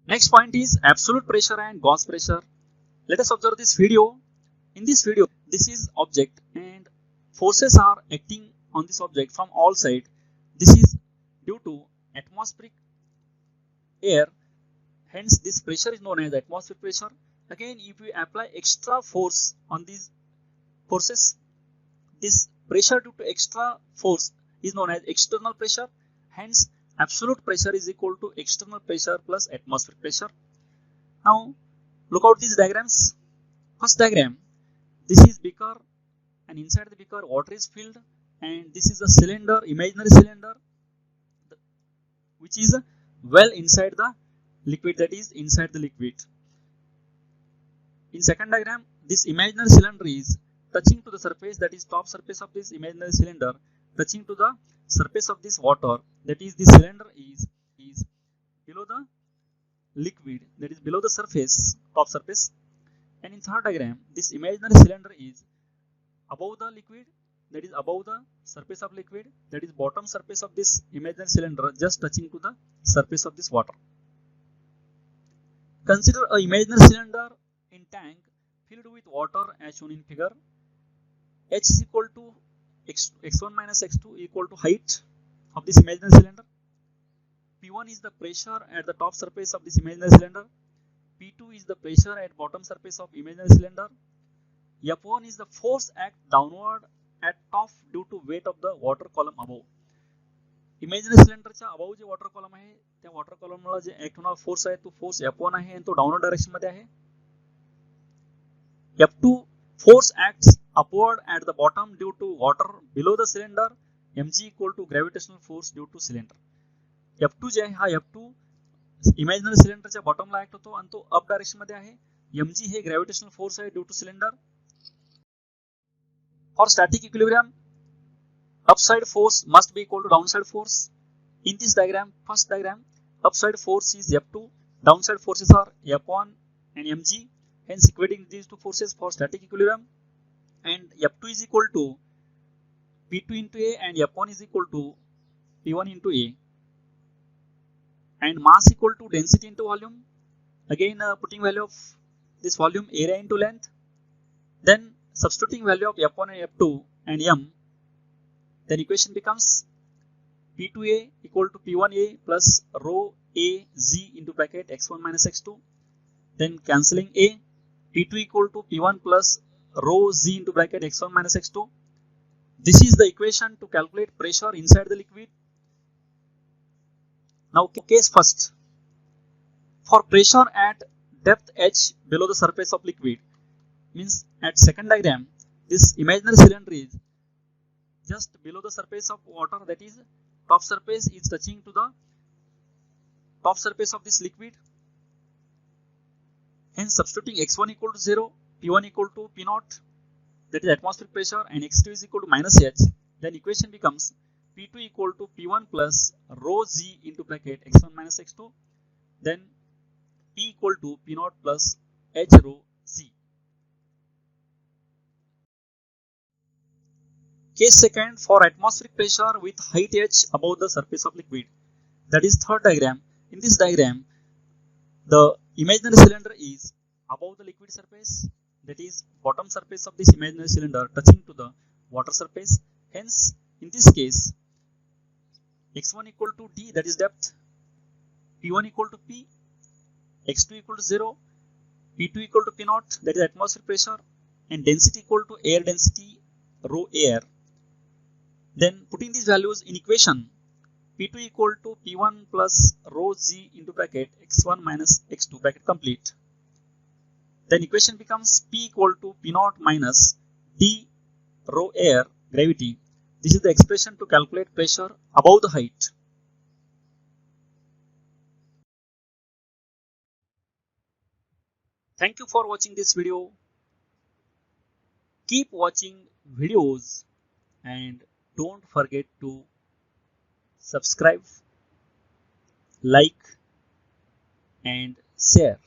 Next point is absolute pressure and Gauss pressure. Let us observe this video. In this video, this is object and forces are acting on this object from all sides. This is due to atmospheric air. Hence, this pressure is known as atmospheric pressure. Again, if we apply extra force on these forces, this pressure due to extra force is known as external pressure. Hence, absolute pressure is equal to external pressure plus atmospheric pressure. Now, look out these diagrams. First diagram, this is beaker and inside the beaker water is filled, and this is a cylinder, imaginary cylinder, which is well inside the liquid, that is inside the liquid. In second diagram, this imaginary cylinder is touching to the surface, that is top surface of this imaginary cylinder touching to the surface of this water, that is the cylinder is below the liquid, that is below the surface, top surface. And in third diagram, this imaginary cylinder is above the liquid, that is above the surface of liquid, that is bottom surface of this imaginary cylinder just touching to the surface of this water. Consider a imaginary cylinder in tank filled with water as shown in figure. H is equal to x1 minus x2 equal to height of this imaginary cylinder. P1 is the pressure at the top surface of this imaginary cylinder. P2 is the pressure at bottom surface of imaginary cylinder. F1 is the force act downward at top due to weight of the water column above. Imaginary सिलेंडरच्या above जे water column आहे त्या water कॉलमला जे act होणारा force आहे तो force F1 आहे आणि तो डाउनवर्ड डायरेक्शन मध्ये आहे. F2 force acts upward at the bottom due to water below the cylinder. mg equal to gravitational force due to cylinder. F2 जे आहे हा F2 इमेजिनरी सिलेंडरच्या बॉटमला ऍक्ट होतो आणि तो अप डायरेक्शन मध्ये आहे. mg हे ग्रॅव्हिटेशनल फोर्स आहे due two cylinder. For static equilibrium, upside force must be equal to downside force. In this diagram, first diagram, upside force is F2, downside forces are F1 and mg. Hence, equating these two forces for static equilibrium, and F2 is equal to P2 into A and F1 is equal to P1 into A. And mass equal to density into volume. Again, putting value of this volume area into length. Then substituting value of F1 and F2 and m. Then equation becomes P2A equal to P1A plus rho A z into bracket x1 minus x2. Then cancelling A, P2 equal to P1 plus rho z into bracket x1 minus x2. This is the equation to calculate pressure inside the liquid. Now case first. For pressure at depth h below the surface of liquid, means at second diagram, this imaginary cylinder is just below the surface of water, that is top surface is touching to the top surface of this liquid. Hence, substituting x1 equal to 0, p1 equal to p naught, that is atmospheric pressure, and x2 is equal to minus h, then equation becomes p2 equal to p1 plus rho z into bracket x1 minus x2, then p equal to p naught plus h rho z. Case second, for atmospheric pressure with height h above the surface of liquid, that is third diagram. In this diagram, the imaginary cylinder is above the liquid surface, that is bottom surface of this imaginary cylinder touching to the water surface. Hence, in this case, x1 equal to d, that is depth, p1 equal to p, x2 equal to 0, p2 equal to p naught, that is atmospheric pressure, and density equal to air density rho air. Then putting these values in equation, P2 equal to P1 plus rho z into bracket x1 minus x2 bracket complete. Then equation becomes P equal to P0 minus d rho air gravity. This is the expression to calculate pressure above the height. Thank you for watching this video. Keep watching videos and don't forget to subscribe, like and share.